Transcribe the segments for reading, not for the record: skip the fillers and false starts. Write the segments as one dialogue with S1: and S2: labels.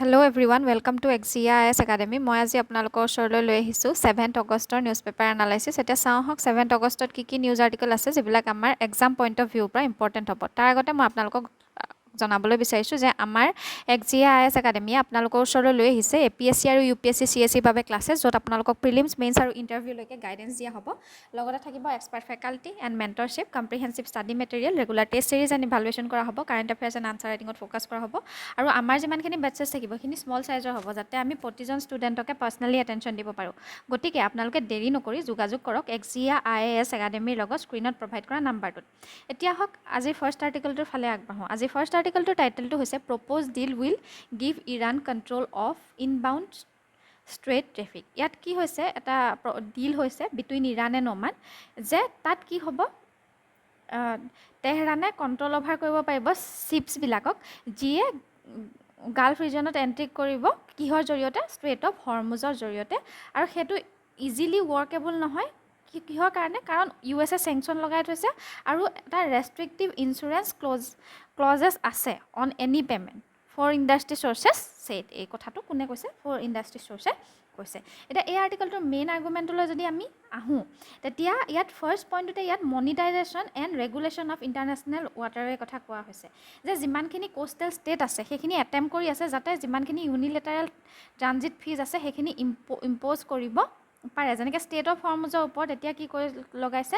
S1: Hello everyone, welcome to Axia IAS Academy. মই আজি আপোনালোকৰ ওচৰলৈ লৈ আহিছোঁ 7th Augustৰ নিউজপেপাৰ এনালাইচিছ। এতিয়া চাওঁ হওক 7th Augustত কি নিউজ আৰ্টিকল আছে যিবিলাক আমাৰ এক্সাম পইণ্ট অফ ভিউৰ পৰা ইম্পৰ্টেণ্ট হ'ব। তাৰ আগতে মই আপোনালোকক জনাবলৈ বিচাৰিছোঁ যে আমাৰ Axia IAS Academy আপোনালোকৰ ওচৰলৈ লৈ আহিছে APSc আৰু UPSc CSE বাবে ক্লাছেছ য'ত আপোনালোকক প্ৰিলিমছ মেইনছ আৰু ইণ্টাৰভিউলৈকে গাইডেঞ্চ দিয়া হ'ব। লগতে থাকিব expert faculty and mentorship, comprehensive study material, regular test series and evaluation কৰা হ'ব, কাৰেণ্ট এফেয়াৰ্ছ এণ্ড আনচাৰ ৰাইটিঙত ফ'কাছ কৰা হ'ব। আৰু আমাৰ যিমানখিনি বেটছেছ থাকিব সেইখিনি স্মল চাইজৰ হ'ব যাতে আমি প্ৰতিজন ষ্টুডেণ্টকে পাৰ্চনেলি এটেনশ্যন দিব পাৰোঁ। গতিকে আপোনালোকে দেৰি নকৰি যোগাযোগ কৰক Axia IAS একাডেমীৰ লগত স্ক্ৰীণত প্ৰভাইড কৰা নাম্বাৰটোত। এতিয়া হওক আজিৰ ফাৰ্ষ্ট আৰ্টিকলটোৰ ফালে আগবাঢ়োঁ। আজি ফাৰ্ষ্ট আৰ্টিকলটোৰ টাইটেলটো হৈছে propose deal will give Iran control of inbound strait traffic. ইয়াত কি হৈছে, এটা ডিল হৈছে বিটুইন ইৰাণ এণ্ড ওমান যে তাত কি হ'ব, তেহৰানে কণ্ট্ৰল অভাৰ কৰিব পাৰিব শ্বিপছবিলাকক যিয়ে গাল্ফ ৰিজনত এণ্ট্ৰি কৰিব কিহৰ জৰিয়তে, ষ্ট্ৰেট অফ হৰমুজৰ জৰিয়তে। আৰু সেইটো ইজিলি ৱৰ্কেবল নহয়। কিহৰ কাৰণে, কাৰণ USA চেংচন লগাই থৈছে আৰু এটা ৰেষ্ট্ৰিক্টিভ ইঞ্চুৰেঞ্চ ক্লজেছ আছে on any payment for industry sources set. এই কথাটো কোনে কৈছে, ফৰ ইণ্ডাষ্ট্ৰি চ'ৰ্চে কৈছে। এতিয়া এই আৰ্টিকলটোৰ মেইন আৰ্গুমেণ্টলৈ যদি আমি আহোঁ তেতিয়া ইয়াত ফাৰ্ষ্ট পইণ্টটোতে ইয়াত monetisation and regulation of international waterway কথা কোৱা হৈছে যে যিমানখিনি কোষ্টেল ষ্টেট আছে সেইখিনি এটেম্প কৰি আছে যাতে যিমানখিনি ইউনিলেটাৰেল ট্ৰানজিট ফিজ আছে সেইখিনি ইম্প'জ কৰিব পাৰে। যেনেকৈ ষ্টেট অফ হৰমুজৰ ওপৰত এতিয়া কি কৰি লগাইছে,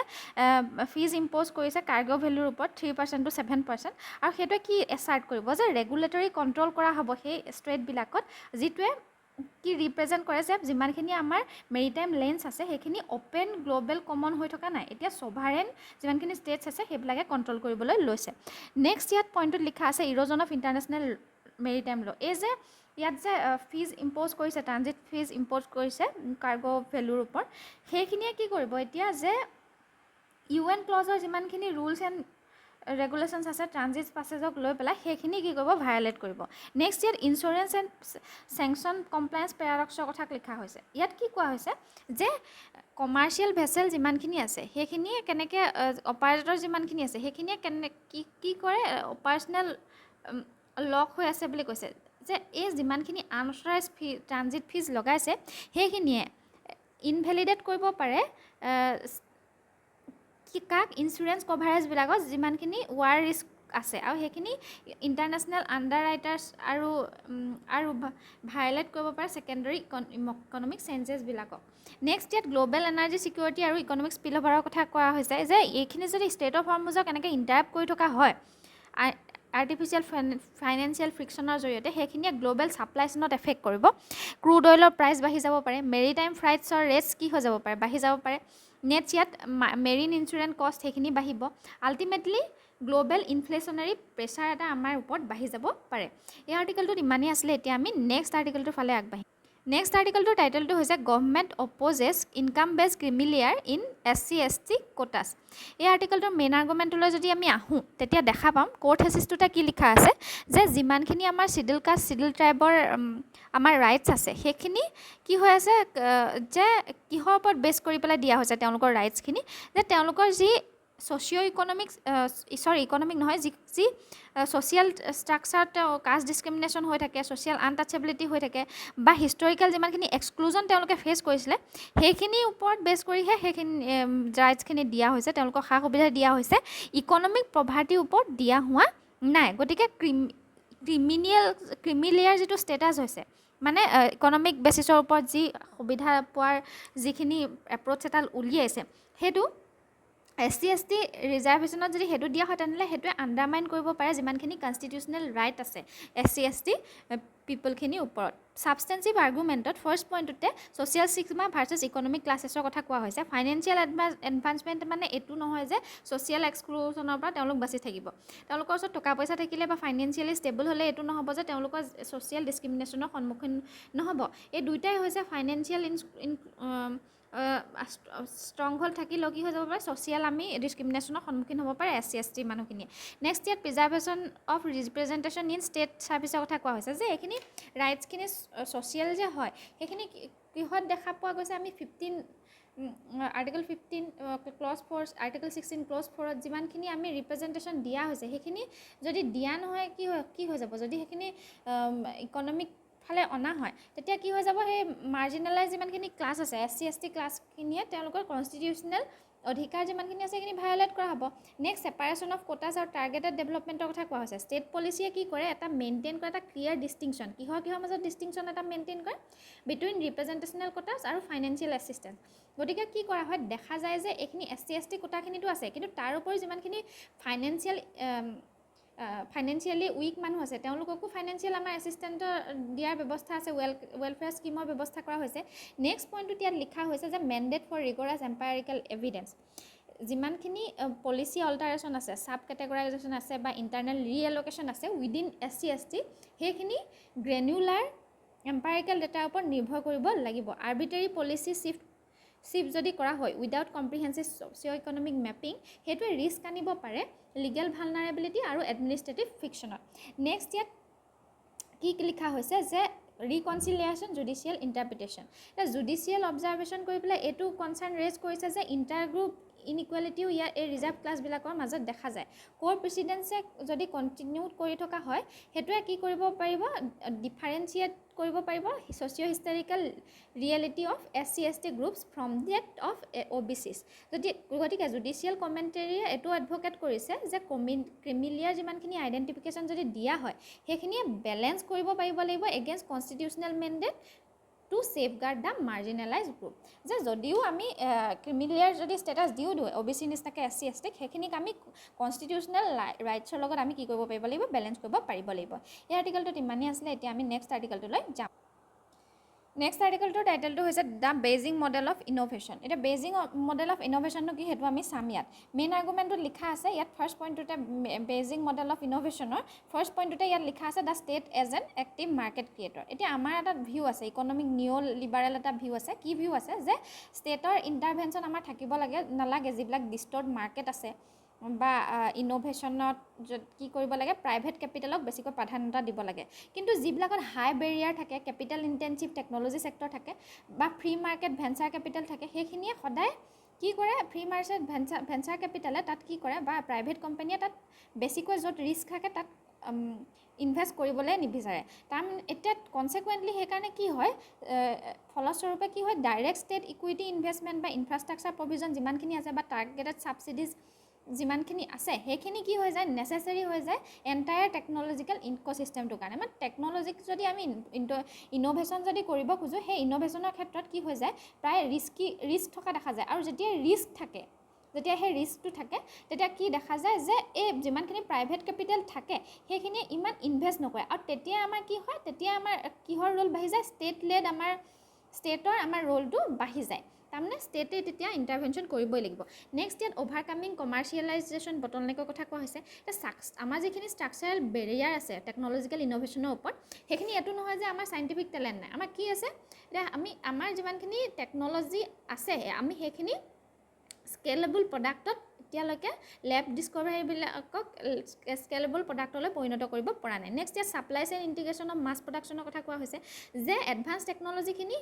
S1: ফিজ ইম্প'জ কৰিছে কাৰ্গ' ভেলুৰ ওপৰত 3% to 7%। আৰু সেইটোৱে কি এছাৰ্ট কৰিব যে ৰেগুলেটৰী কণ্ট্ৰল কৰা হ'ব সেই ষ্ট্ৰেটবিলাকত, যিটোৱে কি ৰিপ্ৰেজেণ্ট কৰে যে যিমানখিনি আমাৰ মেৰিটাইম লেন্স আছে সেইখিনি অ'পেন গ্ল'বেল কমন হৈ থকা নাই, এতিয়া ছভাৰেন যিমানখিনি ষ্টেটছ আছে সেইবিলাকে কণ্ট্ৰল কৰিবলৈ লৈছে। নেক্সট ইয়াত পইণ্টটোত লিখা আছে ইৰ'জন অফ ইণ্টাৰনেশ্যনেল মেৰিটাইম ল'। এই যে ইয়াত যে ফিজ ইম্প'জ কৰিছে, ট্ৰানজিট ফিজ ইম্প'জ কৰিছে কাৰ্গ' ভেলুৰ ওপৰত, সেইখিনিয়ে কি কৰিব এতিয়া যে UN ক্লজৰ যিমানখিনি ৰুলছ এণ্ড ৰেগুলেশ্যনছ আছে ট্ৰানজিট পাছেজক লৈ পেলাই সেইখিনি কি কৰিব, ভায়লেট কৰিব। নেক্সট ইয়াত ইঞ্চুৰেঞ্চ এণ্ড চেংচন কমপ্লায়েঞ্চ পেৰাডক্সৰ কথা লিখা হৈছে। ইয়াত কি কোৱা হৈছে যে কমাৰ্চিয়েল ভেছেল যিমানখিনি আছে সেইখিনিয়ে কেনেকৈ, অপাৰেটৰ যিমানখিনি আছে সেইখিনিয়ে কি কৰে, অপাৰেশ্যনেল লক হৈ আছে বুলি কৈছে যে এই যিমানখিনি আনঅথৰাইজ ট্ৰানজিট ফিজ লগাইছে সেইখিনিয়ে ইনভেলিডেট কৰিব পাৰে কাক, ইঞ্চুৰেঞ্চ কভাৰেজবিলাকত যিমানখিনি ৱাৰ ৰিস্ক আছে আৰু সেইখিনি ইণ্টাৰনেশ্যনেল আণ্ডাৰ ৰাইটাৰ্ছ আৰু ভায়লেট কৰিব পাৰে ছেকেণ্ডেৰী ইকনমিক চেঞ্জেছবিলাকক। নেক্সট ইয়াত গ্ল'বেল এনাৰ্জি ছিকিউৰিটি আৰু ইকনমিক স্পিল অভাৰৰ কথা কোৱা হৈছে যে এইখিনি যদি ষ্টেট অফ হৰমুজক এনেকৈ ইণ্টাৰাপ্ট কৰি থকা হয় আৰ্টিফিচিয়েল ফাইনেন্সিয়েল ফ্ৰিকশ্যনৰ জৰিয়তে, সেইখিনিয়ে গ্ল'বেল ছাপ্লাই চেইনত এফেক্ট কৰিব। ক্ৰুড অইলৰ প্ৰাইচ বাঢ়ি যাব পাৰে, মেৰিটাইম ফ্লাইটছৰ ৰেটছ কি হৈ যাব পাৰে, বাঢ়ি যাব পাৰে। নেক্সট ইয়াত মেৰিন ইঞ্চুৰেঞ্চ কষ্ট সেইখিনি বাঢ়িব। আল্টিমেটলি গ্ল'বেল ইনফ্লেশ্যনাৰী প্ৰেছাৰ এটা আমাৰ ওপৰত বাঢ়ি যাব পাৰে। এই আৰ্টিকলটোত ইমানেই আছিলে। এতিয়া আমি নেক্সট আৰ্টিকলটোৰ ফালে আগবাঢ়িম। নেক্সট আৰ্টিকলটোৰ টাইটেলটো হৈছে গভৰ্ণমেণ্ট অপ'জেছ ইনকাম বেছ ক্ৰিমিলেয়াৰ ইন SC ST কোটাছ। এই আৰ্টিকলটোৰ মেইন আৰ্গুমেণ্টলৈ যদি আমি আহোঁ তেতিয়া দেখা পাম কোৰ্ট হেচিছটোতে কি লিখা আছে যে যিমানখিনি আমাৰ চিডিউল কাষ্ট চিডিউল ট্ৰাইবৰ আমাৰ ৰাইটছ আছে সেইখিনি কি হৈ আছে, যে কিহৰ ওপৰত বেছ কৰি পেলাই দিয়া হৈছে তেওঁলোকৰ ৰাইটছখিনি, যে তেওঁলোকৰ যি ইকনমিক নহয়, যি ছ'চিয়েল ষ্ট্ৰাকচাৰত কাষ্ট ডিছক্ৰিমিনেশ্যন হৈ থাকে, ছ'চিয়েল আনটাচেবিলিটি হৈ থাকে বা হিষ্টৰিকেল যিমানখিনি এক্সক্লুজন তেওঁলোকে ফেচ কৰিছিলে সেইখিনিৰ ওপৰত বেছ কৰিহে সেইখিনি ৰাইটছখিনি দিয়া হৈছে, তেওঁলোকক সা সুবিধা দিয়া হৈছে, ইকনমিক পভাৰ্টিৰ ওপৰত দিয়া হোৱা নাই। গতিকে ক্ৰিমিলেয়াৰ যিটো ষ্টেটাছ হৈছে, মানে ইকনমিক বেচিছৰ ওপৰত যি সুবিধা পোৱাৰ যিখিনি এপ্ৰ'চ এটা উলিয়াইছে সেইটো SC ST ৰিজাৰ্ভেশ্যনত যদি সেইটো দিয়া হয় তেনেহ'লে সেইটোৱে আণ্ডাৰমাইন কৰিব পাৰে যিমানখিনি কনষ্টিটিউচনেল ৰাইট আছে SC ST পিপলখিনিৰ ওপৰত। ছাবষ্টেঞ্চিভ আৰ্গুমেণ্টত ফাৰ্ষ্ট পইণ্টটোতে ছ'চিয়েল ছিগমা ভাৰ্চেছ ইকনমিক ক্লাছেছৰ কথা কোৱা হৈছে। ফাইনেন্সিয়েল এডভান্সমেণ্ট মানে এইটো নহয় যে ছ'চিয়েল এক্সক্লুজনৰ পৰা তেওঁলোক বাচি থাকিব। তেওঁলোকৰ ওচৰত টকা পইচা থাকিলে বা ফাইনেন্সিয়েলি ষ্টেবল হ'লে এইটো নহ'ব যে তেওঁলোকৰ ছ'চিয়েল ডিছক্ৰিমিনেশ্যনৰ সন্মুখীন নহ'ব। এই দুয়োটাই হৈছে ফাইনেন্সিয়েল ষ্ট্ৰং হ'ল থাকিলেও কি হৈ যাব পাৰে, ছ'চিয়েল আমি ডিছক্ৰিমিনেশ্যনৰ সন্মুখীন হ'ব পাৰে SC ST মানুহখিনিয়ে। নেক্সট ইয়াত preservation of representation in state ছাৰ্ভিচৰ কথা কোৱা হৈছে যে এইখিনি ৰাইটছখিনি ছ'চিয়েল যে হয় সেইখিনি কিহত দেখা পোৱা গৈছে, আমি আৰ্টিকল 15 ক্লজ 4, আৰ্টিকল 16 ক্লজ 4ত যিমানখিনি আমি ৰিপ্ৰেজেণ্টেশ্যন দিয়া হৈছে সেইখিনি যদি দিয়া নহয় কি হৈ যাব, যদি সেইখিনি ইকনমিক ফালে অনা হয় তেতিয়া কি হৈ যাব সেই মাৰ্জিনেলাইজ যিমানখিনি ক্লাছ আছে SC ST ক্লাছখিনিয়ে তেওঁলোকৰ কনষ্টিটিউচনেল অধিকাৰ যিমানখিনি আছে সেইখিনি ভায়োলেট কৰা হ'ব নেক্সট ছেপাৰেশ্যন অফ কোটাছ আৰু টাৰ্গেটেড ডেভেলপমেণ্টৰ কথা কোৱা হৈছে ষ্টেট পলিচিয়ে কি কৰে এটা মেইনটেইন কৰে এটা ক্লিয়াৰ ডিষ্টিংশ্যন কিহৰ মাজত ডিষ্টিংশ্যন এটা মেইনটেইন কৰে বিটুইন ৰিপ্ৰেজেণ্টেশ্যনেল কোটাছ আৰু ফাইনেন্সিয়েল এছিষ্টেঞ্চ গতিকে কি কৰা হয় দেখা যায় যে এইখিনি SC ST কোটাখিনিতো আছে কিন্তু তাৰ উপৰি যিমানখিনি ফাইনেন্সিয়েলি উইক মানুহ আছে তেওঁলোককো ফাইনেন্সিয়েল আমাৰ এছিষ্টেণ্টৰ দিয়াৰ ব্যৱস্থা আছে ৱেলফেয়াৰ স্কিমৰ ব্যৱস্থা কৰা হৈছে নেক্সট পইণ্টটোত ইয়াত লিখা হৈছে যে মেণ্ডেট ফৰ ৰিগৰাছ এম্পায়াৰিকেল এভিডেন্স যিমানখিনি পলিচি অল্টাৰেশ্যন আছে চাব কেটেগৰাইজেশ্যন আছে বা ইণ্টাৰনেল ৰিএল'কেশ্যন আছে উইদিন SC ST সেইখিনি গ্ৰেনুলাৰ এম্পায়াৰিকেল ডেটাৰ ওপৰত নিৰ্ভৰ কৰিব লাগিব আৰ্বিট্ৰেৰী পলিচি চিফ্ট যদি কৰা হয় without comprehensive socio' economic mapping সেইটোৱে ৰিস্ক আনিব পাৰে লিগেল ভালনাৰেবিলিটি আৰু এডমিনিষ্ট্ৰেটিভ ফিকশ্যনত নেক্সট ইয়াত কি লিখা হৈছে যে ৰিকনচিলিয়েশ্যন জুডিচিয়েল ইণ্টাৰপ্ৰিটেশ্যন এতিয়া জুডিচিয়েল অবজাৰ্ভেশ্যন কৰি পেলাই এইটো কনচাৰ্ণ ৰেজ কৰিছে যে ইণ্টাৰগ্ৰুপ ইনইকুৱেলিটিও ইয়াৰ এই ৰিজাৰ্ভ ক্লাছবিলাকৰ মাজত দেখা যায় ক'ৰ প্ৰেচিডেঞ্চে যদি কণ্টিনিউ কৰি থকা হয় সেইটোৱে কি কৰিব পাৰিব ডিফাৰেঞ্চিয়েট কৰিব পাৰিব socio' historical reality of SC ST groups from that of OBCs গতিকে জুডিচিয়েল কমেণ্টেৰীয়ে এইটো এডভকেট কৰিছে যে ক্ৰিমিলিয়াৰ যিমানখিনি আইডেণ্টিফিকেশ্যন যদি দিয়া হয় সেইখিনিয়ে বেলেঞ্চ কৰিব পাৰিব লাগিব against constitutional mandate to safeguard the marginalize group যে যদিও আমি ক্ৰিমিলিয়াৰ যদি ষ্টেটাছ দিওঁ OBC নিচিনাকৈ SC ST সেইখিনিক আমি কনষ্টিটিউচনেল ৰাইটছৰ লগত আমি কি কৰিব পাৰিব লাগিব বেলেঞ্চ কৰিব পাৰিব লাগিব এই আৰ্টিকেলটোত ইমানেই আছিলে এতিয়া আমি নেক্সট আৰ্টিকেলটোলৈ যাম নেক্সট আৰ্টিকেলটোৰ টাইটেলটো হৈছে the Beijing model of innovation এতিয়া বেজিং মডেল অফ ইন'ভেশ্যনটো কি সেইটো আমি চাম ইয়াত মেইন আৰ্গুমেণ্টটোত লিখা আছে ইয়াত ফাৰ্ষ্ট পইণ্টটোতে বেজিং মডেল অফ ইন'ভেশ্যনৰ ফাৰ্ষ্ট পইণ্টটোতে ইয়াত লিখা আছে the state as an active market creator এতিয়া আমাৰ এটা ভিউ আছে ইকনমিক নিঅ' লিবাৰেল এটা ভিউ আছে কি ভিউ আছে যে ষ্টেটৰ ইণ্টাৰভেনশ্যন আমাৰ থাকিব নালাগে যিবিলাক ডিষ্টৰ্ট মাৰ্কেট আছে বা ইন'ভেশ্যনত কি কৰিব লাগে প্ৰাইভেট কেপিটেলক বেছিকৈ প্ৰাধান্যতা দিব লাগে কিন্তু যিবিলাকত হাই বেৰিয়াৰ থাকে কেপিটেল ইণ্টেনচিভ টেকন'লজি ছেক্টৰ থাকে বা ফ্ৰী মাৰ্কেট ভেঞ্চাৰ কেপিটেল থাকে সেইখিনিয়ে সদায় কি কৰে ফ্ৰী মাৰ্কেট ভেঞ্চাৰ কেপিটেলে তাত কি কৰে বা প্ৰাইভেট কোম্পানীয়ে তাত বেছিকৈ য'ত ৰিস্ক থাকে তাত ইনভেষ্ট কৰিবলৈ নিবিচাৰে এতিয়া কনচিকুৱেণ্টলি সেইকাৰণে কি হয় ফলস্বৰূপে কি হয় ডাইৰেক্ট ষ্টেট ইকুইটি ইনভেষ্টমেণ্ট বা ইনফ্ৰাষ্ট্ৰাকচাৰ প্ৰভিজন যিমানখিনি আছে বা টাৰ্গেটেড ছাবচিডিজ যিমানখিনি আছে সেইখিনি কি হৈ যায় নেচেচাৰী হৈ যায় এণ্টায়াৰ টেকন'লজিকেল ইক'ছিষ্টেমটোৰ কাৰণে মানে টেকন'লজিক যদি আমি ইন'ভেশ্যন যদি কৰিব খোজোঁ সেই ইন'ভেশ্যনৰ ক্ষেত্ৰত কি হৈ যায় প্ৰায় ৰিস্ক থকা দেখা যায় আৰু যেতিয়া ৰিস্ক থাকে যেতিয়া সেই ৰিস্কটো থাকে তেতিয়া কি দেখা যায় যে এই যিমানখিনি প্ৰাইভেট কেপিটেল থাকে সেইখিনিয়ে ইমান ইনভেষ্ট নকৰে আৰু তেতিয়া আমাৰ কি হয় তেতিয়া আমাৰ কিহৰ ৰোল বাঢ়ি যায় ষ্টেটৰ আমাৰ ৰোলটো বাঢ়ি যায় তাৰমানে ষ্টেটে তেতিয়া ইণ্টাৰভেনশ্যন কৰিবই লাগিব নেক্সট ইয়াত অভাৰকামিং কমাৰ্চিয়েলাইজেশ্যন বটলনেকৰ কথা কোৱা হৈছে আমাৰ যিখিনি ষ্ট্ৰাকচাৰেল বেৰিয়াৰ আছে টেকন'লজিকেল ইন'ভেশ্যনৰ ওপৰত সেইখিনি এইটো নহয় যে আমাৰ চাইণ্টিফিক টেলেণ্ট নাই আমাৰ কি আছে এতিয়া আমাৰ যিমানখিনি টেকন'লজি আছে আমি সেইখিনি স্কেলেবল প্ৰডাক্টত এতিয়ালৈকে লেব ডিছকভাৰীবিলাকক স্কেলেবল প্ৰডাক্টলৈ পৰিণত কৰিব পৰা নাই নেক্সট ইয়াত supply chain integration of mass প্ৰডাকশ্যনৰ কথা কোৱা হৈছে যে এডভান্স টেকন'লজিখিনি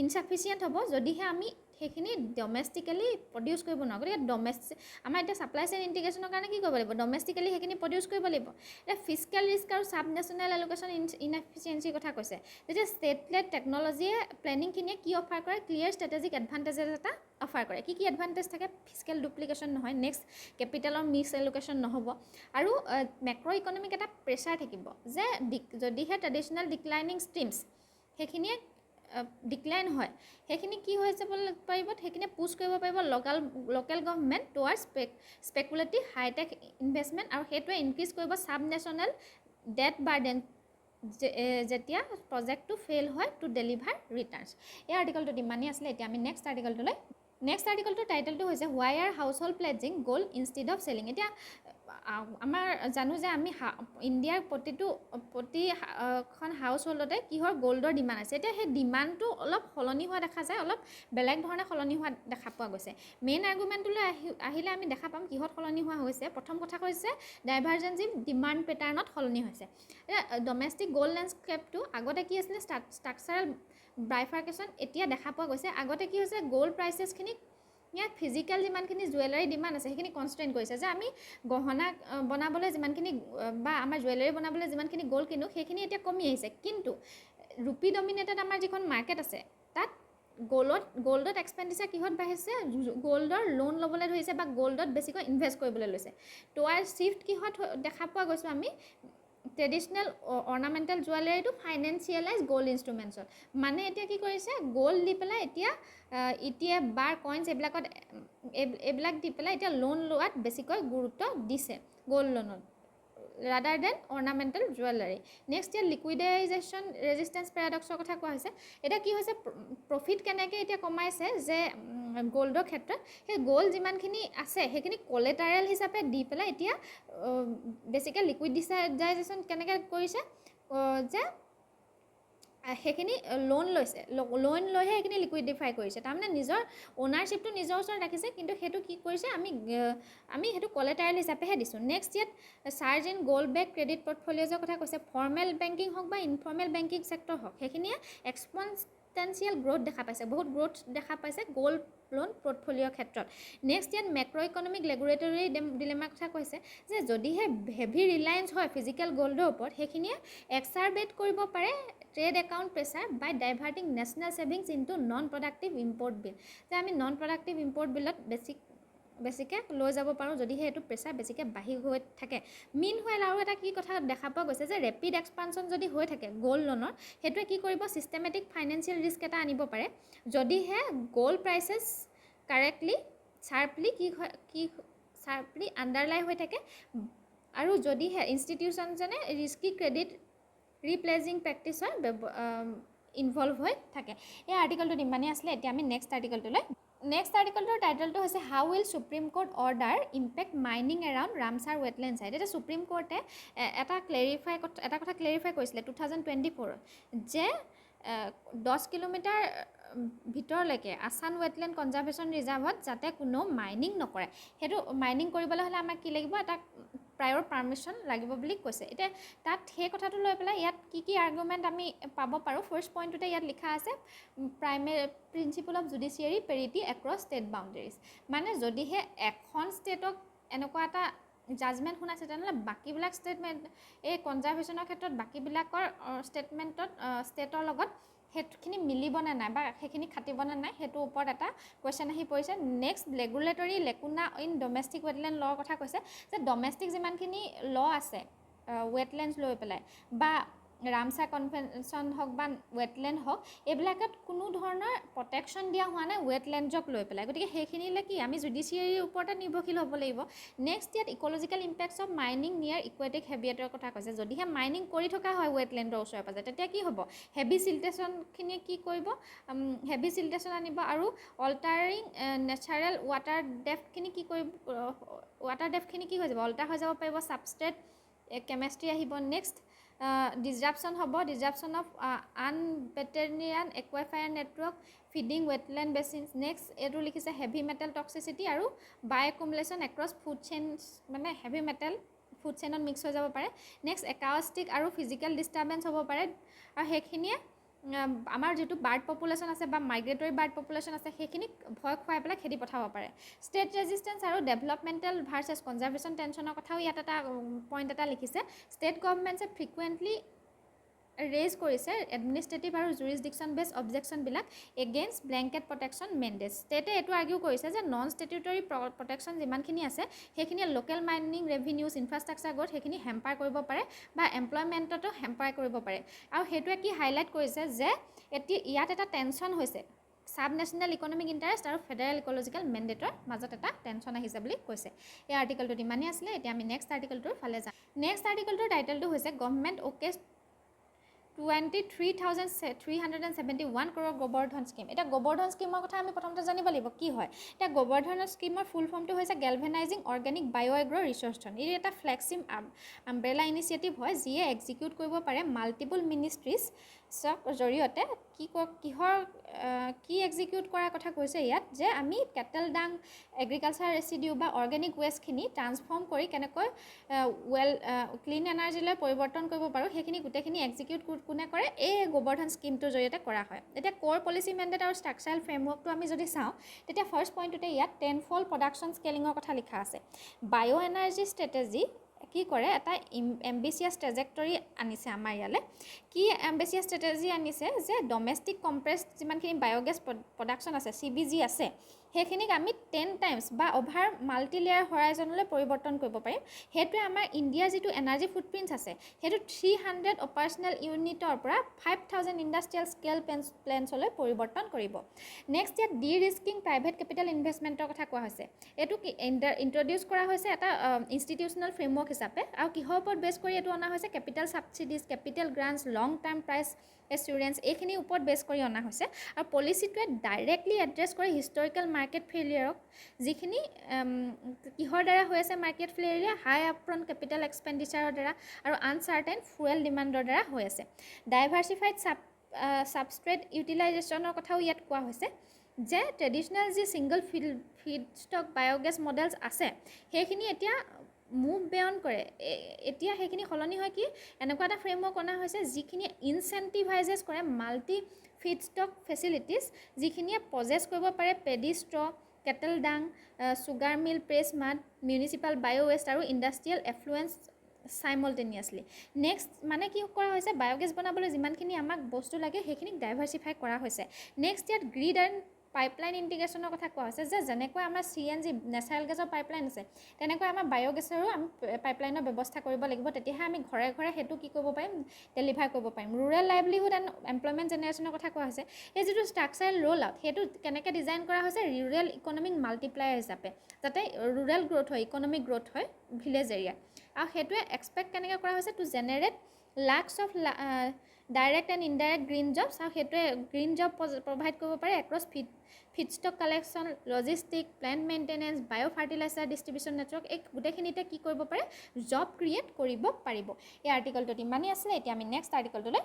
S1: ইনচাফিচিয়েণ্ট হ'ব যদিহে আমি সেইখিনি ডমেষ্টিকেলি প্ৰডিউচ কৰিব নোৱাৰোঁ গতিকে আমাৰ এতিয়া ছাপ্লাই চেইন ইণ্টিগ্ৰেশ্যনৰ কাৰণে কি কৰিব লাগিব ডমেষ্টিকেলি সেইখিনি প্ৰডিউচ কৰিব লাগিব এতিয়া ফিস্কেল ৰিস্ক আৰু ছাব নেশ্যনেল এলোকেশ্যন ইনএফিচিয়েঞ্চিৰ কথা কৈছে যেতিয়া ষ্টেট লেড টেকন'লজিয়ে প্লেনিংখিনিয়ে কি অফাৰ কৰে ক্লিয়াৰ ষ্ট্ৰেটেজিক এডভান্টেজেছ এটা অফাৰ কৰে কি এডভান্টেজ থাকে ফিস্কেল ডুপ্লিকেশ্যন নহয় নেক্সট কেপিটেলৰ মিছ এলোকেশ্যন নহ'ব আৰু মেক্ৰ' ইকনমিক এটা প্ৰেছাৰ থাকিব যে যদিহে ট্ৰেডিশ্যনেল ডিক্লাইনিং ষ্ট্ৰীমছ সেইখিনিয়ে ডিক্লাইন হয় সেইখিনি কি হৈ যাব পাৰিব সেইখিনি পুছ কৰিব পাৰিব local government towards speculative hi-tech investment আৰু সেইটোৱে ইনক্ৰিজ কৰিব ছাব নেশ্যনেল ডেট বাৰ্ডেন যেতিয়া প্ৰজেক্টটো ফেইল হয় টু ডেলিভাৰ ৰিটাৰ্ণছ এই আৰ্টিকেলটোত ইমানেই আছিলে এতিয়া আমি নেক্সট আৰ্টিকেলটোৰ টাইটেলটো হৈছে why are household pledging gold instead of selling এতিয়া আমাৰ জানো যে আমি ইণ্ডিয়াৰ প্ৰতিখন হাউচ হোল্ডতে কিহৰ গ'ল্ডৰ ডিমাণ্ড আছে এতিয়া সেই ডিমাণ্ডটো অলপ সলনি হোৱা দেখা যায় অলপ বেলেগ ধৰণে সলনি হোৱা দেখা পোৱা গৈছে মেইন আৰ্গুমেণ্টটোলৈ আহিলে আমি দেখা পাম কিহত সলনি হোৱা হৈছে প্ৰথম কথা কৈছে ডাইভাৰ্জেঞ্চিভ ডিমাণ্ড পেটাৰ্ণত সলনি হৈছে ডমেষ্টিক গ'ল্ড লেণ্ডস্কেপটো আগতে কি আছিলে ষ্ট্ৰাকচাৰেল বাইফাৰ্কেশ্যন এতিয়া দেখা পোৱা গৈছে আগতে কি হৈছে গ'ল্ড প্ৰাইচেছখিনি ইয়াত ফিজিকেল যিমানখিনি জুৱেলাৰী ডিমাণ্ড আছে সেইখিনি কনষ্টেণ্ট কৰিছে যে আমি গহনা বনাবলৈ যিমানখিনি বা আমাৰ জুৱেলাৰী বনাবলৈ যিমানখিনি গ'ল্ড কিনো সেইখিনি এতিয়া কমি আহিছে কিন্তু ৰুপি ডমিনেটেড আমাৰ যিখন মাৰ্কেট আছে তাত গোল্ডত এক্সপেণ্ডিচাৰ কিহত বাঢ়িছে গোল্ডৰ লোন ল'বলৈ ধৰিছে বা গোল্ডত বেছিকৈ ইনভেষ্ট কৰিবলৈ লৈছে টুৱাৰ শিফ্ট কিহত দেখা পোৱা গৈছোঁ আমি ট্ৰেডিশ্যনেল অৰ্নামেণ্টেল জুৱেলাৰীটো ফাইনেন্সিয়েলাইজ গ'ল্ড ইনষ্ট্ৰুমেণ্টছত মানে এতিয়া কি কৰিছে গ'ল্ড দি পেলাই এতিয়া ETF বাৰ কইনছ এইবিলাক দি পেলাই এতিয়া লোন লোৱাত বেছিকৈ গুৰুত্ব দিছে গ'ল্ড লোনত rather than ornamental jewelry. Next year liquidization resistance paradoxৰ কথা কোৱা হৈছে এটা কি হৈছে প্ৰফিট কেনেকৈ এতিয়া কমাইছে যে গোল্ডৰ ক্ষেত্ৰত সেই গোল্ড যিমানখিনি আছে সেইখিনি কোলেটাৰেল হিচাপে দি পেলাই এতিয়া বেছিকৈ লিকুইডিফাইজেশ্যন কেনেকৈ কৰিছে যে সেইখিনি লোন লৈছে লোন লৈহে সেইখিনি লিকুইডিফাই কৰিছে তাৰমানে নিজৰ অ'নাৰশ্বিপটো নিজৰ ওচৰত ৰাখিছে কিন্তু সেইটো কি কৰিছে আমি সেইটো কলেটাৰেল হিচাপেহে দিছোঁ নেক্সট ইয়াত surge in gold back credit পৰ্টফলিঅ'জৰ কথা কৈছে ফৰ্মেল বেংকিং হওক বা ইনফৰ্মেল বেংকিং ছেক্টৰ হওক সেইখিনিয়ে এক্সপনেনচিয়েল গ্ৰ'থ দেখা পাইছে বহুত গ্ৰ'থ দেখা পাইছে গ'ল্ড লোন পৰ্টফলিঅ'ৰ ক্ষেত্ৰত নেক্সট ইয়াত মেক্ৰ' ইকনমিক ৰেগুলেটৰী ডিলেমাৰ কথা কৈছে যে যদিহে হেভি ৰিলায়েঞ্চ হয় ফিজিকেল গ'ল্ডৰ ওপৰত সেইখিনিয়ে এক্সাৰবেট কৰিব পাৰে trade account pressure by diverting national savings into non productive import bill যে আমি নন প্ৰডাক্টিভ ইম্পৰ্ট বিলত বেছিকৈ লৈ যাব পাৰোঁ যদিহে এইটো প্ৰেছাৰ বেছিকৈ বাঢ়ি গৈ থাকে মিন হুৱেল আৰু এটা কি কথা দেখা পোৱা গৈছে যে ৰেপিড এক্সপানশ্যন যদি হৈ থাকে গ'ল্ড লোনৰ সেইটোৱে কি কৰিব ছিষ্টেমেটিক ফাইনেন্সিয়েল ৰিস্ক এটা আনিব পাৰে যদিহে গ'ল্ড প্ৰাইচেছ কাৰেক্টলি চাৰ্পলি আণ্ডাৰলাই হৈ থাকে আৰু যদিহে ইনষ্টিটিউশ্যনজনে ৰিস্কি ক্ৰেডিট ৰিপ্লেজিং প্ৰেক্টিছৰ ইনভলভ হৈ থাকে এই আৰ্টিকলটোত ইমানেই আছিলে এতিয়া আমি নেক্সট আৰ্টিকলটোলৈ নেক্সট আৰ্টিকলটোৰ টাইটেলটো হৈছে how will supreme court order impact mining around Ramsar wetland side এতিয়া সুপ্ৰিম কোৰ্টে এটা কথা ক্লেৰিফাই কৰিছিলে 2024 যে 10 কিলোমিটাৰ ভিতৰলৈকে আছাম ৱেটলেণ্ড কনজাৰ্ভেশ্যন ৰিজাৰ্ভত যাতে কোনো মাইনিং নকৰে সেইটো মাইনিং কৰিবলৈ হ'লে আমাক কি লাগিব এটা প্ৰায়ৰ পাৰ্মিশ্যন লাগিব বুলি কৈছে এতিয়া তাত সেই কথাটো লৈ পেলাই ইয়াত কি আৰ্গুমেণ্ট আমি পাব পাৰোঁ ফাৰ্ষ্ট পইণ্টটোতে ইয়াত লিখা আছে principle of judiciary parity across state boundaries মানে যদিহে এখন ষ্টেটক এনেকুৱা এটা জাজমেণ্ট শুনাইছে তেনেহ'লে বাকীবিলাক ষ্টেটমেণ্ট এই কনজাৰ্ভেশ্যনৰ ক্ষেত্ৰত বাকীবিলাকৰ ষ্টেটৰ লগত সেইখিনি মিলিবনে নাই বা সেইখিনি খাটিবনে নাই সেইটোৰ ওপৰত এটা কুৱেশ্যন আহি পৰিছে next regulatory lacuna in domestic wetland লৰ কথা কৈছে যে ডমেষ্টিক যিমানখিনি ল আছে ৱেটলেণ্ডছ লৈ পেলাই বা ৰামছাৰ কনভেনশ্যন হওক বা ৱেটলেণ্ড হওক এইবিলাকত কোনো ধৰণৰ প্ৰটেকশ্যন দিয়া হোৱা নাই ৱেটলেণ্ডজক লৈ পেলাই গতিকে সেইখিনিলে কি আমি জুডিচিয়াৰীৰ ওপৰতে নিৰ্ভৰশীল হ'ব লাগিব নেক্সট ইয়াত ইক'লজিকেল ইম্পেক্টছ অফ মাইনিং নিয়াৰ ইকুৱেটিক হেবিটেটৰ কথা কৈছে যদিহে মাইনিং কৰি থকা হয় ৱেটলেণ্ডৰ ওচৰে পাজৰে তেতিয়া কি হ'ব হেভি চিল্টেশ্যনখিনিয়ে কি কৰিব হেভি চিল্টেশ্যন আনিব আৰু অল্টাৰিং নেচাৰেল ৱাটাৰ ডেপ্থখিনি কি কৰিব ৱাটাৰ ডেপ্থখিনি কি হৈ যাব অল্টাৰ হৈ যাব পাৰিব ছাবষ্ট্ৰেট কেমেষ্ট্ৰি আহিব নেক্সট ডিছৰাপশ্যন হ'ব disruption of subterranean aquifer network feeding wetland basins next এইটো লিখিছে হেভি মেটেল টক্সিচিটি আৰু বায়'একুমুলেশ্যন এক্ৰছ ফুড চেইন মানে হেভি মেটেল ফুড চেইনত মিক্স হৈ যাব পাৰে নেক্সট একাউষ্টিক আৰু ফিজিকেল ডিষ্টাৰ্বেঞ্চ হ'ব পাৰে আৰু সেইখিনিয়ে আমাৰ যিটো বাৰ্ড পপুলেশ্যন আছে বা মাইগ্ৰেটৰী বাৰ্ড পপুলেশ্যন আছে সেইখিনিক ভয় খুৱাই পেলাই খেদি পঠাব পাৰে ষ্টেট ৰেজিষ্টেঞ্চ আৰু ডেভেলপমেণ্টেল ভাৰ্চেছ কনজাৰ্ভেশ্যন টেনশ্যনৰ কথাও ইয়াত এটা পইণ্ট এটা লিখিছে ষ্টেট গভৰ্ণমেণ্টছে ফ্ৰিকুৱেণ্টলি ৰেজ কৰিছে এডমিনিষ্ট্ৰেটিভ আৰু জুৰিছডিকশ্যন বেছ অবজেকশ্যনবিলাক এগেইনষ্ট ব্লেংকেট প্ৰটেকশ্যন মেণ্ডেটছ ষ্টেটে এইটো আৰ্গিউ কৰিছে যে নন ষ্টেটুটৰী প্ৰটেকশ্যন যিমানখিনি আছে সেইখিনিয়ে লোকেল মাইনিং ৰেভিনিউজ ইনফ্ৰাষ্ট্ৰাকচাৰ গ্ৰ'থ সেইখিনি হেম্পাৰ কৰিব পাৰে বা এমপ্লয়মেণ্টতো হেম্পাৰ কৰিব পাৰে আৰু সেইটোৱে কি হাইলাইট কৰিছে যে এতিয়া ইয়াত এটা টেনশ্যন হৈছে ছাব নেশ্যনেল ইকনমিক ইণ্টাৰেষ্ট আৰু ফেডাৰেল ইক'লজিকেল মেণ্ডেটৰ মাজত এটা টেনশ্যন আহিছে বুলি কৈছে এই আৰ্টিকলটোত ইমানেই আছিলে এতিয়া আমি নেক্সট আৰ্টিকলটোৰ ফালে যাম নেক্সট আৰ্টিকলটোৰ টাইটেলটো হৈছে government okay 23,371 crore Govardhan scheme এতিয়া গোবৰ্ধন স্কিমৰ কথা আমি প্ৰথমতে জানিব লাগিব কি হয় এতিয়া গোবৰ্ধন স্কিমৰ ফুল ফৰ্মটো হৈছে গেলভেনাইজিং অৰ্গেনিক বায়'এগ্ৰ ৰিচৰ্চ ফাণ্ড ই এটা ফ্লেগশ্বিপ আমব্ৰেলা ইনিচিয়েটিভ হয় যিয়ে এক্সিকিউট কৰিব পাৰে মাল্টিপল মিনিষ্ট্ৰিজৰ জৰিয়তে কি এক্সিকিউট কৰাৰ কথা কৈছে ইয়াত যে আমি কেটেল ডাং এগ্ৰিকালচাৰ ৰেচিডিউ বা অৰ্গেনিক ৱেষ্টখিনি ট্ৰান্সফৰ্ম কৰি কেনেকৈ ক্লিন এনাৰ্জিলৈ পৰিৱৰ্তন কৰিব পাৰোঁ সেইখিনি গোটেইখিনি এক্সিকিউট কোনে কৰে এই গোবৰ্ধন স্কিমটোৰ জৰিয়তে কৰা হয় এতিয়া ক'ৰ পলিচি মেণ্ডেট আৰু ষ্ট্ৰাকচাৰেল ফ্ৰেমৱৰ্কটো আমি যদি চাওঁ তেতিয়া ফাৰ্ষ্ট পইণ্টটোতে ইয়াত 10-fold প্ৰডাকশ্যন স্কেলিঙৰ কথা লিখা আছে বায়' এনাৰ্জি ষ্ট্ৰেটেজি কি কৰে এটা এম্বিচিয়াছ ট্ৰেজেক্টৰী আনিছে আমাৰ ইয়ালৈ কি এম্বিচিয়াছ ষ্ট্ৰেটেজি আনিছে যে ডমেষ্টিক কম্প্ৰেছড যিমানখিনি বায়'গেছ প্ৰডাকশ্যন আছে CBG আছে সেইখিনিক আমি 10 টাইমছ বা অভাৰ মাল্টি লেয়াৰ হৰাইজনলৈ পৰিৱৰ্তন কৰিব পাৰিম সেইটোৱে আমাৰ ইণ্ডিয়াৰ যিটো এনাৰ্জি ফুটপ্ৰিণ্টছ আছে সেইটো 300 অপাৰেশ্যনেল ইউনিটৰ পৰা 5000 ইণ্ডাষ্ট্ৰিয়েল স্কেল প্লেন্টছলৈ পৰিৱৰ্তন কৰিব নেক্সট ইয়াত ডি ৰিস্কিং প্ৰাইভেট কেপিটেল ইনভেষ্টমেণ্টৰ কথা কোৱা হৈছে এইটো ইন্ট্ৰডিউচ কৰা হৈছে এটা ইনষ্টিটিউচনেল ফ্ৰেমৱৰ্ক হিচাপে আৰু কিহৰ ওপৰত বেছ কৰি এইটো অনা হৈছে কেপিটেল ছাবচিডিজ কেপিটেল গ্ৰাণ্টছ লং টাৰ্ম প্ৰাইচ এছুৰেঞ্চ এইখিনিৰ ওপৰত বেছ কৰি অনা হৈছে আৰু পলিচিটোৱে ডাইৰেক্টলি এড্ৰেছ কৰে হিষ্টৰিকেল মাৰ্কেট ফেইলিয়াৰক যিখিনি কিহৰ দ্বাৰা হৈ আছে মাৰ্কেট ফেইলিয়াৰ হাই আপফ্ৰণ্ট কেপিটেল এক্সপেণ্ডিচাৰৰ দ্বাৰা আৰু আনচাৰ্টেইন ফুৱেল ডিমাণ্ডৰ দ্বাৰা হৈ আছে ডাইভাৰ্চিফাইড ছাবষ্ট্ৰেট ইউটিলাইজেশ্যনৰ কথাও ইয়াত কোৱা হৈছে যে ট্ৰেডিশ্যনেল যি ছিংগল ফিডষ্টক বায়'গেছ মডেলছ আছে সেইখিনি এতিয়া মুভ বেয়ন কৰে এতিয়া সেইখিনি সলনি হয় কি এনেকুৱা এটা ফ্ৰেমৱৰ্ক অনা হৈছে যিখিনিয়ে ইনচেণ্টিভাইজেছ কৰে মাল্টি ফিডষ্টক ফেচিলিটিজ যিখিনিয়ে পজেছ কৰিব পাৰে পেডি ষ্ট্ৰ কেটেল ডাং চুগাৰ মিল প্ৰেছ মাড মিউনিচিপাল বায়' ৱেষ্ট আৰু ইণ্ডাষ্ট্ৰিয়েল এফ্লুৱেঞ্চ চাইমলটেনিয়াছলি নেক্সট মানে কি কৰা হৈছে বায়'গেছ বনাবলৈ যিমানখিনি আমাক বস্তু লাগে সেইখিনিক ডাইভাৰ্চিফাই কৰা হৈছে নেক্সট ইয়াত গ্ৰীড এণ্ড পাইপলাইন ইণ্টিগ্ৰেশ্যনৰ কথা কোৱা হৈছে যে যেনেকৈ আমাৰ CNG নেচাৰেল গেছৰ পাইপলাইন আছে তেনেকৈ আমাৰ বায়'গেছৰো আমি পাইপলাইনৰ ব্যৱস্থা কৰিব লাগিব তেতিয়াহে আমি ঘৰে ঘৰে সেইটো কি কৰিব পাৰিম ডেলিভাৰ কৰিব পাৰিম ৰুৰেল লাইভলিহুড এণ্ড এমপ্লয়মেণ্ট জেনেৰেশ্যনৰ কথা কোৱা হৈছে এই যিটো ষ্ট্ৰাকচাৰেল ৰোল আউট সেইটো কেনেকৈ ডিজাইন কৰা হৈছে ৰুৰেল ইকনমিক মাল্টিপ্লায়াৰ হিচাপে যাতে ৰুৰেল গ্ৰ'থ হয় ইকনমিক গ্ৰ'থ হয় ভিলেজ এৰিয়াত আৰু সেইটোৱে এক্সপেক্ট কেনেকৈ কৰা হৈছে to generate lakhs of direct and indirect green jobs আৰু সেইটোৱে গ্ৰীণ জব প্ৰভাইড কৰিব পাৰে across feedstock collection logistic plant maintenance bio' fertiliser distribution network এই গোটেইখিনিতে কি কৰিব পাৰে জব ক্ৰিয়েট কৰিব পাৰিব এই আৰ্টিকলটোত ইমানেই আছিলে এতিয়া আমি নেক্সট আৰ্টিকলটোলৈ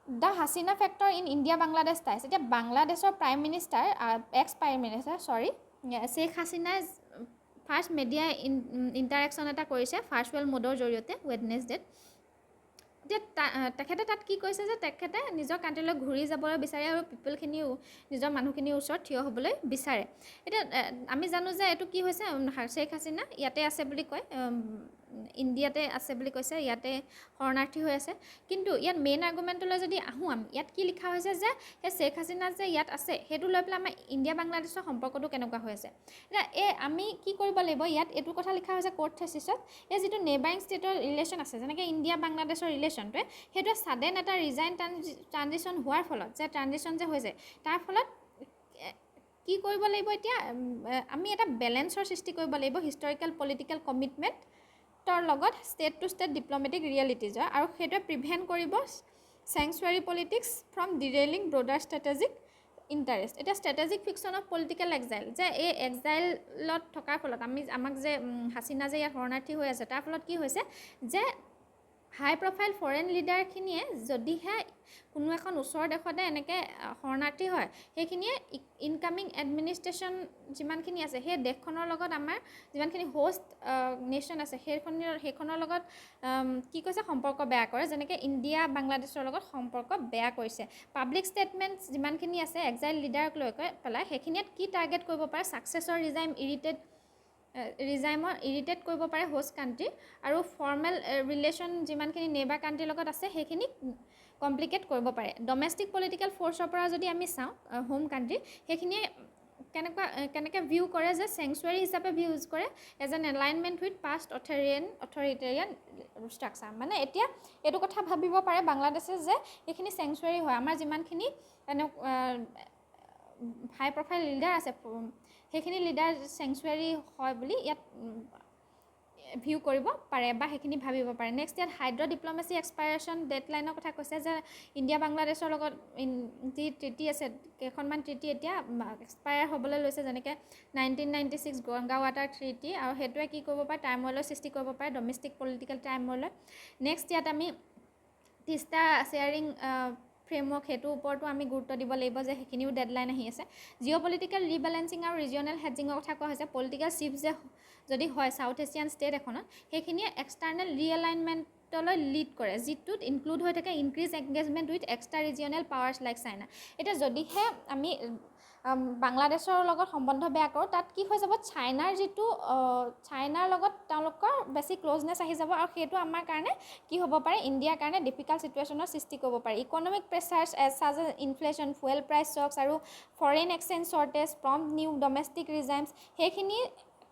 S1: the Hasina factor in India Bangladesh ties এতিয়া বাংলাদেশৰ এক্স প্ৰাইম মিনিষ্টাৰ শ্বেখ হাছিনাই ফাৰ্ষ্ট মিডিয়া ইণ্টাৰেকশ্যন এটা কৰিছে ভাৰ্চুৱেল মোডৰ জৰিয়তে ৱেডনেছডেত এতিয়া তেখেতে তাত কি কৈছে যে তেখেতে নিজৰ কাণ্ট্ৰিলৈ ঘূৰি যাবলৈ বিচাৰে আৰু পিপলখিনিও নিজৰ মানুহখিনিৰ ওচৰত থিয় হ'বলৈ বিচাৰে এতিয়া আমি জানো যে এইটো কি হৈছে শ্বেখ হাছিনা ইয়াতে আছে বুলি কয় ইণ্ডিয়াতে আছে বুলি কৈছে ইয়াতে শৰণাৰ্থী হৈ আছে কিন্তু ইয়াত মেইন আৰ্গুমেণ্টলৈ যদি আহোঁ আমি ইয়াত কি লিখা হৈছে যে সেই শ্বেখ হাছিনা যে ইয়াত আছে সেইটো লৈ পেলাই আমাৰ ইণ্ডিয়া বাংলাদেশৰ সম্পৰ্কটো কেনেকুৱা হৈ আছে এতিয়া আমি কি কৰিব লাগিব ইয়াত এইটো কথা লিখা হৈছে কোৰ্ট থেচিছত এই যিটো নেইবাৰিং ষ্টেটৰ ৰিলেশ্যন আছে যেনেকৈ ইণ্ডিয়া বাংলাদেশৰ ৰিলেশ্যনটোৱে সেইটোৱে ছাডেন এটা ৰিজাইন ট্ৰানজিশ্যন হোৱাৰ ফলত যে ট্ৰানজিশ্যন যে হৈছে তাৰ ফলত কি কৰিব লাগিব এতিয়া আমি এটা বেলেঞ্চৰ সৃষ্টি কৰিব লাগিব হিষ্টৰিকেল পলিটিকেল কমিটমেণ্টৰ লগত ষ্টেট টু ষ্টেট ডিপ্ল'মেটিক ৰিয়েলিটিজৰ আৰু সেইটোৱে প্ৰিভেণ্ট কৰিব sanctuary politics from derailing broader strategic interest এতিয়া strategic fiction of political exile যে এই এক্সাইলত থকাৰ ফলত আমাক যে হাছিনা যে ইয়াত শৰণাৰ্থী হৈ আছে তাৰ ফলত কি হৈছে যে হাই প্ৰফাইল ফৰেন লিডাৰখিনিয়ে যদিহে কোনো এখন ওচৰৰ দেশতে এনেকৈ শৰণাৰ্থী হয় সেইখিনিয়ে ইনকামিং এডমিনিষ্ট্ৰেশ্যন যিমানখিনি আছে সেই দেশখনৰ লগত আমাৰ যিমানখিনি হোষ্ট নেশ্যন আছে সেইখনৰ লগত কি কৈছে সম্পৰ্ক বেয়া কৰে যেনেকৈ ইণ্ডিয়া বাংলাদেশৰ লগত সম্পৰ্ক বেয়া কৰিছে পাব্লিক ষ্টেটমেণ্ট যিমানখিনি আছে এক্সাইল লিডাৰক লৈ পেলাই সেইখিনিত কি টাৰ্গেট কৰিব পাৰে ছাকচেছৰ ৰিজাইমৰ ইৰিটেট কৰিব পাৰে হোষ্ট কাণ্ট্ৰি আৰু ফৰ্মেল ৰিলেশ্যন যিমানখিনি নেইবাৰ কাণ্ট্ৰিৰ লগত আছে সেইখিনি কমপ্লিকেট কৰিব পাৰে ডমেষ্টিক পলিটিকেল ফ'ৰ্চৰ পৰা যদি আমি চাওঁ হোম কাণ্ট্ৰি সেইখিনিয়ে কেনেকৈ ভিউ কৰে যে চেংচুৱাৰী হিচাপে ভিউজ কৰে as an alignment with past authoritarian structure মানে এতিয়া এইটো কথা ভাবিব পাৰে বাংলাদেশে যে এইখিনি চেংচুৱাৰী হয় আমাৰ যিমানখিনি হাই প্ৰফাইল লিডাৰ আছে সেইখিনি লিডাৰ চেংচুৱাৰী হয় বুলি ইয়াত ভিউ কৰিব পাৰে বা সেইখিনি ভাবিব পাৰে নেক্সট ইয়াত হাইড্ৰ ডিপ্ল'মেচি এক্সপাইৰেশ্যন ডেডলাইনৰ কথা কৈছে যে ইণ্ডিয়া বাংলাদেশৰ লগত যি ট্ৰিটি আছে কেইখনমান ট্ৰিটি এতিয়া এক্সপায়াৰ হ'বলৈ লৈছে যেনেকৈ 1996 গংগা ৱাটাৰ ট্ৰিটি আৰু সেইটোৱে কি কৰিব পাৰে টাইমলৈ সৃষ্টি কৰিব পাৰে ডমেষ্টিক পলিটিকেল টাইমলৈ নেক্সট ইয়াত আমি তিস্তা শ্বেয়াৰিং ফ্ৰেমৱৰ্ক সেইটোৰ ওপৰতো আমি গুৰুত্ব দিব লাগিব যে সেইখিনিও ডেডলাইন আহি আছে জিঅ' পলিটিকেল ৰিবেলেঞ্চিং আৰু ৰিজিয়নেল হেডজিঙৰ কথা কোৱা হৈছে পলিটিকেল চিফ যে যদি হয় ছাউথ এছিয়ান ষ্টেট এখনত সেইখিনিয়ে এক্সটাৰ্নেল ৰিএলাইনমেণ্ট টলৈ লিড কৰে, যিটোত ইনক্লুড হৈ থাকে increase engagement with extra regional powers like China. এতিয়া যদিহে আমি বাংলাদেশৰ লগত সম্বন্ধ বেয়া কৰোঁ, তাত কি হৈ যাব, চাইনাৰ লগত তেওঁলোকৰ বেছি ক্ল'জনেছ আহি যাব, আৰু সেইটো আমাৰ কাৰণে কি হ'ব পাৰে, ইণ্ডিয়াৰ কাৰণে ডিফিকাল্ট ছিটুৱেশ্যনৰ সৃষ্টি কৰিব পাৰে। Economic pressures such as inflation, fuel price shocks আৰু foreign exchange shortage, prompt new domestic regimes, সেইখিনি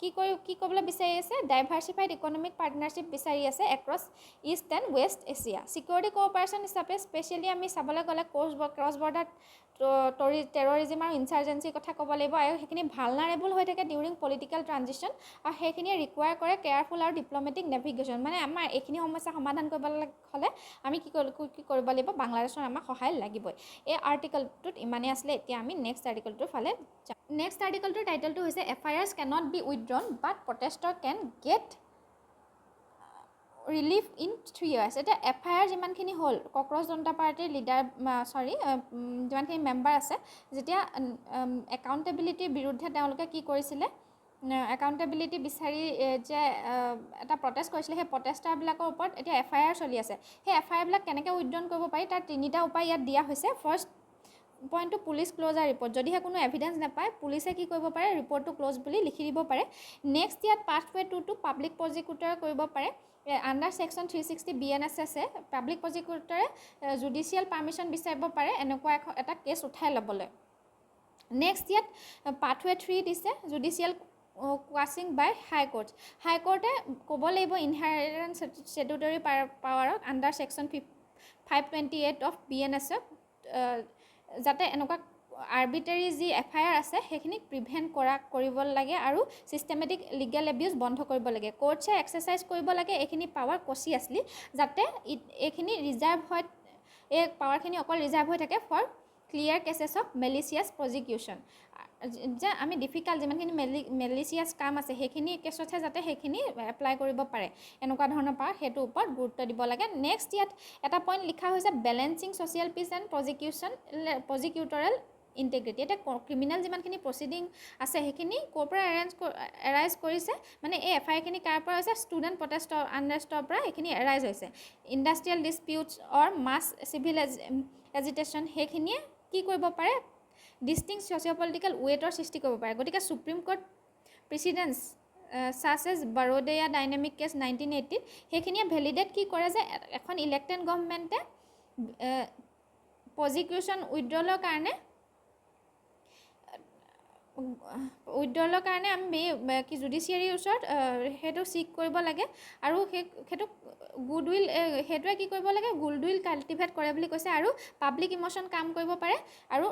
S1: কি ক'বলৈ বিচাৰি আছে, ডাইভাৰ্চিফাইড ইকনমিক পাৰ্টনাৰশ্বিপ বিচাৰি আছে across east and west Asia. Security cooperation হিচাপে স্পেচিয়েলি আমি চাবলৈ গ'লে ক্ৰছ বৰ্ডাৰ টেৰৰিজিম আৰু ইনচাৰ্জেঞ্চিৰ কথা ক'ব লাগিব, আৰু সেইখিনি ভালনাৰেবল হৈ থাকে ডিউৰিং পলিটিকেল ট্ৰানজিশ্যন, আৰু সেইখিনিয়ে ৰিকুৱায়াৰ কৰে কেয়াৰফুল আৰু ডিপ্ল'মেটিক নেভিগেশ্যন। মানে আমাৰ এইখিনি সমস্যা সমাধান কৰিবলৈ হ'লে আমি কি কৰিব লাগিব, বাংলাদেশৰ আমাক সহায় লাগিবই। এই আৰ্টিকলটোত ইমানেই আছিলে। এতিয়া আমি নেক্সট আৰ্টিকলটোৰ ফালে যাম। নেক্সট আৰ্টিকলটোৰ টাইটেলটো হৈছে FIRs cannot be withdrawn but protesters can get relief in 3 years। এতিয়া FIR যিমানখিনি হ'ল, কক্ৰজ জনতা পাৰ্টিৰ লিডাৰ যিমানখিনি মেম্বাৰ আছে, যেতিয়া একাউণ্টেবিলিটিৰ বিৰুদ্ধে তেওঁলোকে কি কৰিছিলে, একাউণ্টেবিলিটি বিচাৰি যে এটা প্ৰটেষ্ট কৰিছিলে, সেই প্ৰটেষ্টাৰবিলাকৰ ওপৰত এতিয়া FIR চলি আছে। সেই FIRবিলাক কেনেকৈ উইথড্ৰন কৰিব পাৰি, তাৰ 3টা উপায় ইয়াত দিয়া হৈছে। ফাৰ্ষ্ট পইণ্টটো পুলিচ ক্ল'জাৰ ৰিপৰ্ট। যদিহে কোনো এভিডেঞ্চ নাপায়, পুলিচে কি কৰিব পাৰে, ৰিপৰ্টটো ক্ল'জ বুলি লিখি দিব পাৰে। নেক্সট ইয়াত পাথৱে 2টো পাব্লিক প্ৰজিকিউটৰে কৰিব পাৰে। আণ্ডাৰ ছেকশ্যন 360 BNSS পাব্লিক প্ৰজিকিউটৰে জুডিচিয়েল পাৰ্মিশ্যন বিচাৰিব পাৰে এনেকুৱা এটা কেছ উঠাই ল'বলৈ। নেক্সট ইয়াত পাথৱে 3 দিছে, জুডিচিয়েল কোৱাছিং বাই হাইকোৰ্ট। হাইকোৰ্টে ক'ব লাগিব ইনহেৰেণ্ট ষ্টেটুটৰী পাৱাৰক আণ্ডাৰ ছেকশ্যন 528 অফ BNSS, যাতে এনেকুৱা আৰ্বিট্ৰেৰী যি FIR আছে সেইখিনিক প্ৰিভেণ্ট কৰিব লাগে আৰু ছিষ্টেমেটিক লিগেল এবিউজ বন্ধ কৰিব লাগে। কোৰ্টছে এক্সাৰচাইজ কৰিব লাগে এইখিনি পাৱাৰ কচিয়াছলি, যাতে এইখিনি ৰিজাৰ্ভ হয়, এই পাৱাৰখিনি অকল ৰিজাৰ্ভ হৈ থাকে for clear cases of malicious প্ৰজিকিউশ্যন। যে আমি ডিফিকাল্ট যিমানখিনি মেলিচিয়াছ কাম আছে সেইখিনি কেছতহে যাতে সেইখিনি এপ্লাই কৰিব পাৰে, এনেকুৱা ধৰণৰ পাৱাৰ, সেইটোৰ ওপৰত গুৰুত্ব দিব লাগে। নেক্সট ইয়াত এটা পইণ্ট লিখা হৈছে বেলেঞ্চিং ছ'চিয়েল পিছ এণ্ড প্ৰজিকিউটৰেল ইণ্টিগ্ৰিটি। এতিয়া ক্ৰিমিনেল যিমানখিনি প্ৰচিডিং আছে সেইখিনি ক'ৰ পৰা এৰাইজ কৰিছে, মানে এই FIRখিনি কাৰ পৰা হৈছে, ষ্টুডেণ্ট প্ৰটেষ্টৰ আনৰেষ্টৰ পৰা এইখিনি এৰাইজ হৈছে। ইণ্ডাষ্ট্ৰিয়েল ডিছপিউটছ অৰ মাছ চিভিল এজিটেশ্যন, সেইখিনিয়ে কি কৰিব পাৰে, ডিষ্টিংক্ট ছ'চিঅ' পলিটিকেল ৱেটৰ সৃষ্টি কৰিব পাৰে। গতিকে supreme court precedents such as Baroda dynamic case 1980, সেইখিনিয়ে ভেলিডেট কি কৰে যে এখন ইলেক্টেড গভৰ্ণমেণ্টে প্ৰজিকিউশ্যন উইথড্ৰলৰ কাৰণে আমি কি জুডিচিয়াৰীৰ ওচৰত সেইটো চিক কৰিব লাগে, আৰু সেইটো গুডউইল, সেইটোৱে কি কৰিব লাগে, গুডউইল কাল্টিভেট কৰে বুলি কৈছে, আৰু পাব্লিক ইম'শ্যন কাম কৰিব পাৰে, আৰু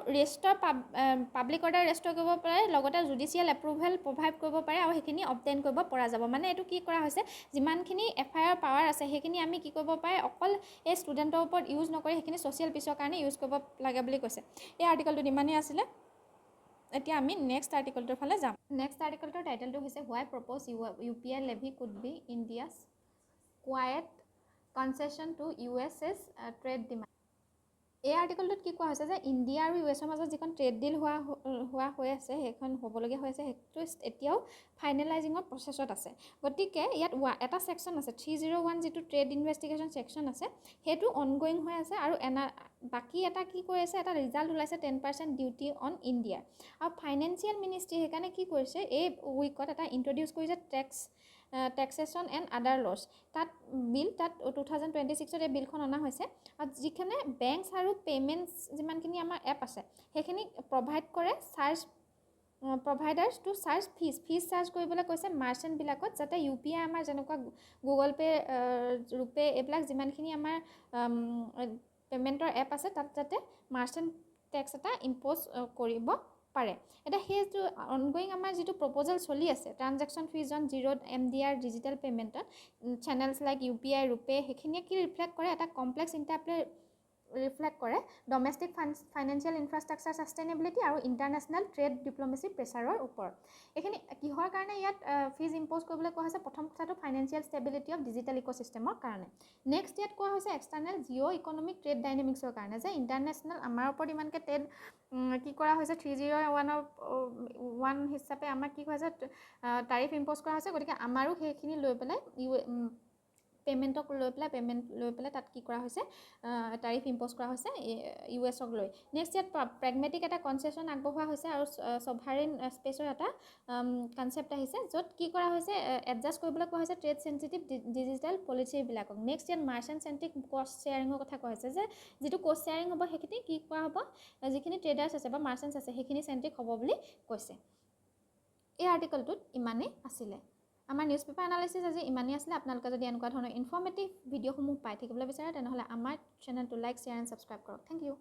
S1: পাব্লিক অৰ্ডাৰ ৰেষ্টৰ কৰিব পাৰে, লগতে জুডিচিয়েল এপ্ৰুভেল প্ৰভাইড কৰিব পাৰে, আৰু সেইখিনি অবটেইন কৰিব পৰা যাব। মানে এইটো কি কৰা হৈছে, যিমানখিনি FIR পাৱাৰ আছে সেইখিনি আমি কি কৰিব পাৰে, অকল এই ষ্টুডেণ্টৰ ওপৰত ইউজ নকৰি সেইখিনি ছ'চিয়েল পিছৰ কাৰণে ইউজ কৰিব লাগে বুলি কৈছে। এই আৰ্টিকলটোত ইমানেই আছিলে। এতিয়া আমি নেক্সট আৰ্টিকলটোৰ ফালে যাম। নেক্সট আৰ্টিকলটোৰ টাইটেলটো হৈছে why propose UPI levy could be India's quiet concession to US's trade demand. এই আৰ্টিকলটোত কি কোৱা হৈছে যে ইণ্ডিয়া আৰু USৰ মাজত যিখন ট্ৰেড ডিল হৈ আছে, সেইখন হ'বলগীয়া হৈ আছে, সেইটো এতিয়াও ফাইনেলাইজিঙৰ প্ৰচেছত আছে। গতিকে ইয়াত এটা ছেকশ্যন আছে 301, যিটো ট্ৰেড ইনভেষ্টিগেশ্যন ছেকশ্যন আছে, সেইটো অনগয়িং হৈ আছে, আৰু বাকী এটা কি কৰি আছে, এটা ৰিজাল্ট ওলাইছে 10% ডিউটি অন ইণ্ডিয়া। আৰু ফাইনেন্সিয়েল মিনিষ্ট্ৰী সেইকাৰণে কি কৰিছে, এই উইকত এটা ইণ্ট্ৰডিউচ কৰিছে টেক্সেশ্যন এণ্ড আদাৰ লছ, তাত 2026 এই বিলখন অনা হৈছে। আৰু যিখনে বেংকছ আৰু পে'মেণ্টছ যিমানখিনি আমাৰ এপ আছে সেইখিনি প্ৰভাইড কৰে providers to charge fees charge কৰিবলৈ কৈছে মাৰ্চেণ্টবিলাকত, যাতে UPI আমাৰ যেনেকুৱা গুগল পে', ৰুপে, এইবিলাক যিমানখিনি আমাৰ পে'মেণ্টৰ এপ আছে, তাত যাতে মাৰ্চেণ্ট টেক্স এটা ইম্প'জ কৰিব পাৰে। এতিয়া সেইটো অনগয়িং আমাৰ যিটো প্ৰপ'জেল চলি আছে, transaction fees on zero' MDR digital পে'মেণ্টত চেনেলছ লাইক UPI, ৰুপে, সেইখিনিয়ে কি ৰিফ্লেক্ট কৰে, এটা কমপ্লেক্স ইণ্টাৰপ্লে ৰিফ্লেক্ট কৰে ডমেষ্টিক ফাইনেন্সিয়েল ইনফ্ৰাষ্ট্ৰাকচাৰ ছাষ্টেইনেবিলিটি আৰু ইণ্টাৰনেশ্যনেল ট্ৰেড ডিপ্ল'মেচি প্ৰেছাৰৰ ওপৰত। এইখিনি কিহৰ কাৰণে ইয়াত ফিজ ইম্প'জ কৰিবলৈ কোৱা হৈছে, প্ৰথম কথাটো ফাইনেন্সিয়েল ষ্টেবিলিটি অফ ডিজিটেল ইক'ছিষ্টেমৰ কাৰণে। নেক্সট ইয়াত কোৱা হৈছে এক্সটাৰ্নেল জিঅ' ইকনমিক ট্ৰেড ডাইনেমিক্সৰ কাৰণে, যে ইণ্টাৰনেশ্যনেল আমাৰ ওপৰত ইমানকৈ ট্ৰেড কি কৰা হৈছে, 301 হিচাপে আমাক কি হৈছে, তাৰিফ ইম্প'জ কৰা হৈছে। গতিকে আমাৰো সেইখিনি লৈ পেলাই পে'মেণ্টক লৈ পেলাই তাত কি কৰা হৈছে তাৰিফ ইম্প'জ কৰা হৈছে US-ক লৈ নেক্সট ইয়াত প্ৰেগমেটিক এটা কনচেশ্যন আগবঢ়োৱা হৈছে আৰু ছভাৰেইন স্পেচৰ এটা কনচেপ্ট আহিছে য'ত কি কৰা হৈছে এডজাষ্ট কৰিবলৈ কোৱা হৈছে ট্ৰেড চেনচিটিভ ডিজিটেল পলিচিবিলাকক নেক্সট ইয়াত মাৰ্চেণ্ট চেণ্ট্ৰিক কষ্ট শ্বেয়াৰিঙৰ কথা কোৱা হৈছে যে যিটো কষ্ট শ্বেয়াৰিং হ'ব সেইখিনি কি কৰা হ'ব যিখিনি ট্ৰেডাৰ্ছ আছে বা মাৰ্চেণ্টছ আছে সেইখিনি চেণ্ট্ৰিক হ'ব বুলি কৈছে এই আৰ্টিকলটোত ইমানেই আছিলে আমাৰ নিউজ পেপাৰ এনালাইচিছ আজি ইমানেই আছিলে আপোনালোকে যদি এনেকুৱা ধৰণৰ ইনফৰ্মেটিভ ভিডিঅ'সমূহ পাই থাকিবলৈ বিচাৰে তেনেহ'লে আমাৰ চেনেলটো লাইক শ্বেয়াৰ এণ্ড ছাবস্ক্ৰাইব কৰক থেংক ইউ